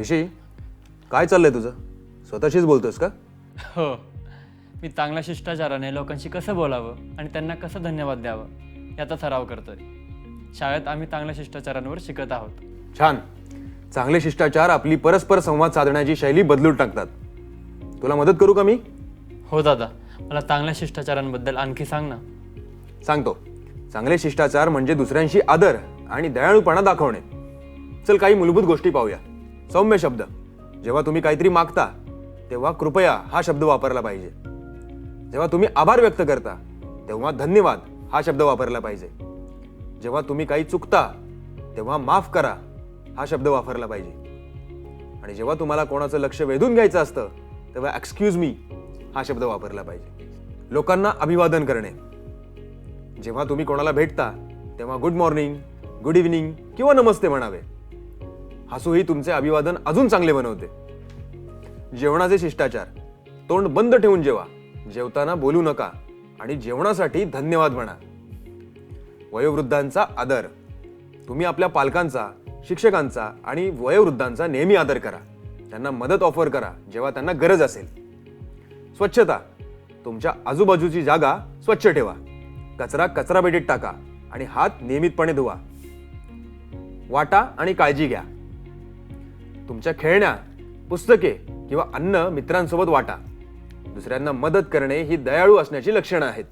ऋषी, काय चाललंय तुझं? स्वतःशीच बोलतोस का? हो, मी चांगल्या शिष्टाचाराने लोकांशी कसं बोलावं आणि त्यांना कसं धन्यवाद द्यावं याचा सराव करतोय. शाळेत आम्ही चांगल्या शिष्टाचारांवर शिकत आहोत. छान. चांगले शिष्टाचार आपली परस्पर संवाद साधण्याची शैली बदलून टाकतात. तुला मदत करू का मी? हो दादा, मला चांगल्या शिष्टाचारांबद्दल आणखी सांग ना. सांगतो. चांगले शिष्टाचार म्हणजे दुसऱ्यांशी आदर आणि दयाळूपणा दाखवणे. चल, काही मूलभूत गोष्टी पाहूया. सौम्य शब्द. जेव्हा तुम्ही काहीतरी मागता तेव्हा कृपया हा शब्द वापरला पाहिजे. जेव्हा तुम्ही आभार व्यक्त करता तेव्हा धन्यवाद हा शब्द वापरला पाहिजे. जेव्हा तुम्ही काही चुकता तेव्हा माफ करा हा शब्द वापरला पाहिजे. आणि जेव्हा तुम्हाला कोणाचं लक्ष वेधून घ्यायचं असतं तेव्हा एक्सक्यूज मी हा शब्द वापरला पाहिजे. लोकांना अभिवादन करणे. जेव्हा तुम्ही कोणाला भेटता तेव्हा गुड मॉर्निंग, गुड इव्हनिंग किंवा नमस्ते म्हणावे. हसूही तुमचे अभिवादन अजून चांगले बनवते. जेवणाचे शिष्टाचार. तोंड बंद ठेवून जेवा. जेवताना बोलू नका आणि जेवणासाठी धन्यवाद म्हणा. वयोवृद्धांचा आदर. तुम्ही आपल्या पालकांचा, शिक्षकांचा आणि वयोवृद्धांचा नेहमी आदर करा. त्यांना मदत ऑफर करा जेव्हा त्यांना गरज असेल. स्वच्छता. तुमच्या आजूबाजूची जागा स्वच्छ ठेवा. कचरा कचरापेटीत टाका आणि हात नियमितपणे धुवा. वाटा आणि काळजी घ्या. तुमच्या खेळण्या, पुस्तके किंवा अन्न मित्रांसोबत वाटा. दुसऱ्यांना मदत करणे ही दयाळू असण्याची लक्षणं आहेत.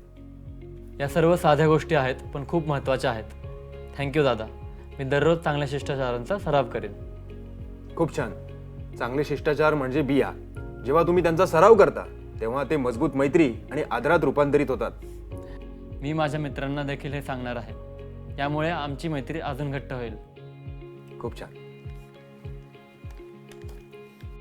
या सर्व साध्या गोष्टी आहेत पण खूप महत्त्वाच्या आहेत. थँक्यू दादा. मी दररोज चांगल्या शिष्टाचारांचा सराव करेन. खूप छान. चांगले शिष्टाचार म्हणजे बिया. जेव्हा तुम्ही त्यांचा सराव करता तेव्हा ते मजबूत मैत्री आणि आदरात रूपांतरित होतात. मी माझ्या मित्रांना देखील हे सांगणार आहे. यामुळे आमची मैत्री अजून घट्ट होईल. खूप छान.